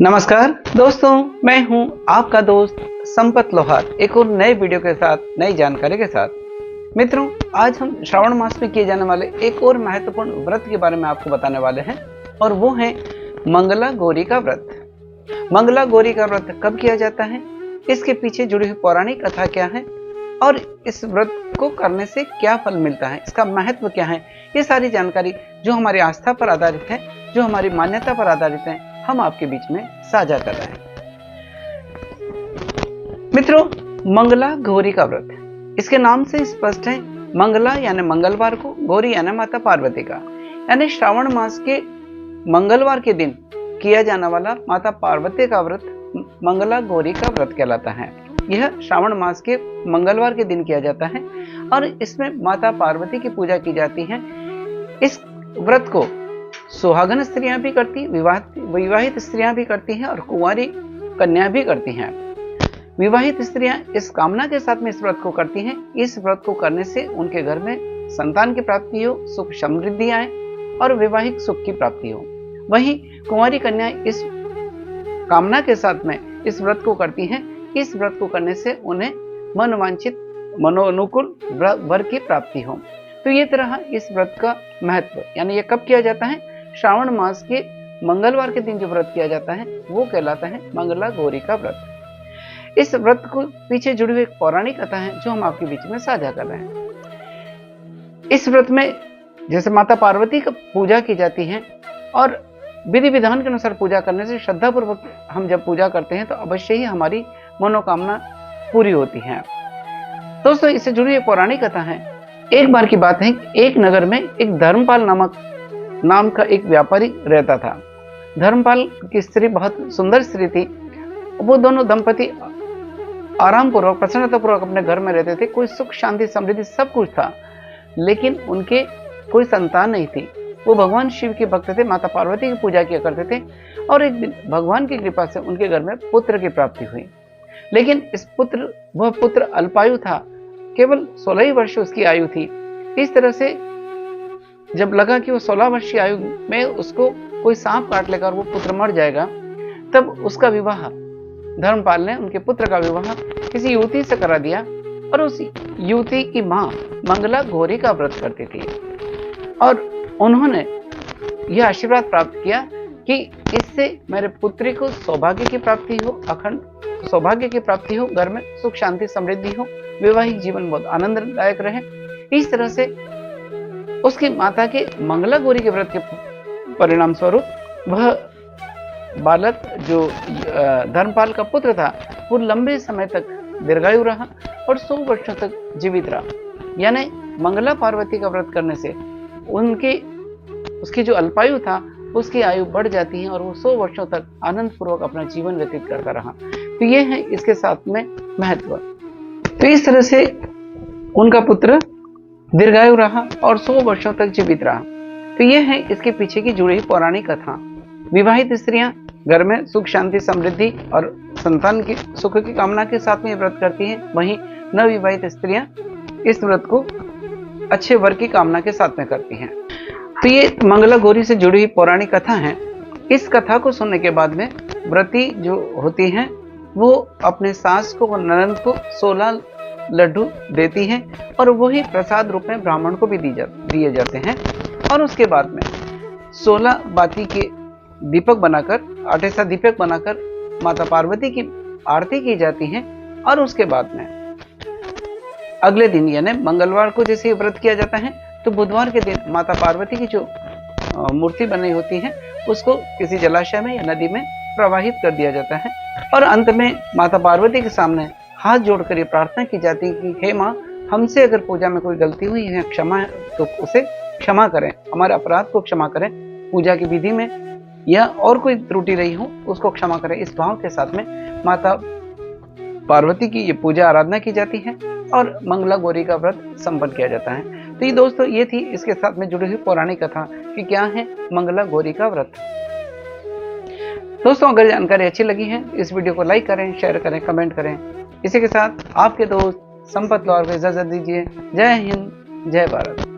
नमस्कार दोस्तों, मैं हूं आपका दोस्त संपत लोहार, एक और नए वीडियो के साथ, नई जानकारी के साथ। मित्रों, आज हम श्रावण मास में किए जाने वाले एक और महत्वपूर्ण व्रत के बारे में आपको बताने वाले हैं और वो है मंगला गौरी का व्रत। मंगला गौरी का व्रत कब किया जाता है, इसके पीछे जुड़ी हुई पौराणिक कथा क्या है और इस व्रत को करने से क्या फल मिलता है, इसका महत्व क्या है, ये सारी जानकारी जो हमारी आस्था पर आधारित है, जो हमारी मान्यता पर आधारित है, हम आपके बीच में साझा कर रहे हैं। मित्रों, मंगला गौरी का व्रत, इसके नाम से स्पष्ट है। मंगला यानी मंगलवार को, गौरी यानी माता पार्वती का, यानी श्रावण मास के मंगलवार के दिन किया जाने वाला माता पार्वती का व्रत मंगला गौरी का व्रत कहलाता है। यह श्रावण मास के मंगलवार के दिन किया जाता है और इसमें माता पार्वती की पूजा की जाती है। इस व्रत को सुहागन स्त्रियां भी करती, विवाहित स्त्रियां भी करती हैं और कुंवारी कन्या भी करती हैं। विवाहित स्त्रियां इस कामना के साथ में इस व्रत को करती हैं, इस व्रत को करने से उनके घर में संतान की प्राप्ति हो, सुख समृद्धि आए और वैवाहिक सुख की प्राप्ति हो। वहीं कुंवारी कन्या इस कामना के साथ में इस व्रत को करती हैं, इस व्रत को करने से उन्हें मनोवांछित मनोनुकूल वर की प्राप्ति हो। तो ये तरह इस व्रत का महत्व, यानी ये कब किया जाता है, श्रावण मास के मंगलवार के दिन जो व्रत किया जाता है वो कहलाता है मंगला गौरी का व्रत। इस व्रत को पीछे जुड़ी हुई एक पौराणिक कथा है जो हम आपके बीच में साझा कर रहे हैं। इस व्रत में जैसे माता पार्वती की पूजा की जाती है और विधि विधान के अनुसार पूजा करने से, श्रद्धा पूर्वक हम जब पूजा करते हैं तो अवश्य ही हमारी मनोकामना पूरी होती है। दोस्तों, इससे जुड़ी हुई पौराणिक कथा है। एक बार की बात है, एक नगर में एक धर्मपाल नाम का एक व्यापारी रहता था। धर्मपाल की स्त्री बहुत सुंदर स्त्री थी। वो दोनों दंपति आराम पूर्वक, प्रसन्नता पूर्वक अपने घर में रहते थे। कोई सुख शांति समृद्धि सब कुछ था, लेकिन उनके कोई संतान नहीं थी। वो भगवान शिव के भक्त थे, माता पार्वती की पूजा किया करते थे और एक दिन भगवान की कृपा से उनके घर में पुत्र की प्राप्ति हुई। लेकिन वह पुत्र अल्पायु था, केवल 16 ही वर्ष उसकी आयु थी। इस तरह से जब लगा कि वो 16 वर्ष की आयु में उसको कोई सांप काट लेगा और वो पुत्र मर जाएगा, तब उसका विवाह, धर्मपाल ने उनके पुत्र का विवाह किसी युवती से करा दिया और उस युवती की मां मंगला गौरी का व्रत करती थी और उन्होंने यह आशीर्वाद प्राप्त किया कि इससे मेरे पुत्री को सौभाग्य की प्राप्ति हो, अखंड सौभाग्य की प्राप्ति हो, घर में सुख शांति समृद्धि हो, वैवाहिक जीवन बहुत आनंददायक रहे। इस तरह से उसकी माता के मंगला गौरी के व्रत के परिणाम स्वरूप वह बालक जो धर्मपाल का पुत्र था वो लंबे समय तक दीर्घायु रहा और 100 वर्षों तक जीवित रहा। यानी मंगला पार्वती का व्रत करने से उसकी जो अल्पायु था उसकी आयु बढ़ जाती है और वो 100 वर्षों तक आनंद पूर्वक अपना जीवन व्यतीत करता रहा। तो ये है इसके साथ में महत्व। तो इस तरह से उनका पुत्र दीर्घायु रहा और 100 वर्षों तक जीवित रहा। तो ये है इसके पीछे की जुड़ी हुई पौराणिक कथा। विवाहित स्त्रियां घर में सुख शांति समृद्धि और संतान की सुख की कामना के साथ में व्रत करती हैं, वहीं नवविवाहित स्त्रियां इस व्रत को अच्छे वर की कामना के साथ में करती हैं। तो ये मंगला गौरी से जुड़ी हुई पौराणिक कथा है। इस कथा को सुनने के बाद में व्रती जो होती हैं वो अपने सास को और ननद को 16 लड्डू देती हैं और वही प्रसाद रूप में ब्राह्मण को भी दिए जाते हैं और उसके बाद में 16 बाती के दीपक बनाकर, आटे सा दीपक बनाकर माता पार्वती की आरती की जाती है और उसके बाद में अगले दिन यानी मंगलवार को जैसे व्रत किया जाता है तो बुधवार के दिन माता पार्वती की जो मूर्ति बनी होती है उसको किसी जलाशय में या नदी में प्रवाहित कर दिया जाता है और अंत में माता पार्वती के सामने हाथ जोड़कर ये प्रार्थना की जाती है कि हे माँ, हमसे अगर पूजा में कोई गलती हुई है, क्षमा है, तो उसे क्षमा करें, हमारे अपराध को क्षमा करें, पूजा की विधि में या और कोई त्रुटि रही हो उसको क्षमा करें। इस भाव के साथ में माता पार्वती की ये पूजा आराधना की जाती है और मंगला गौरी का व्रत संपन्न किया जाता है। तो ये दोस्तों, ये थी इसके साथ में जुड़ी हुई पौराणिक कथा कि क्या है मंगला गौरी का व्रत। दोस्तों, अगर जानकारी अच्छी लगी है इस वीडियो को लाइक करें, शेयर करें, कमेंट करें। इसी के साथ आपके दोस्त संपत लोहार को इजाजत दीजिए। जय हिंद, जय भारत।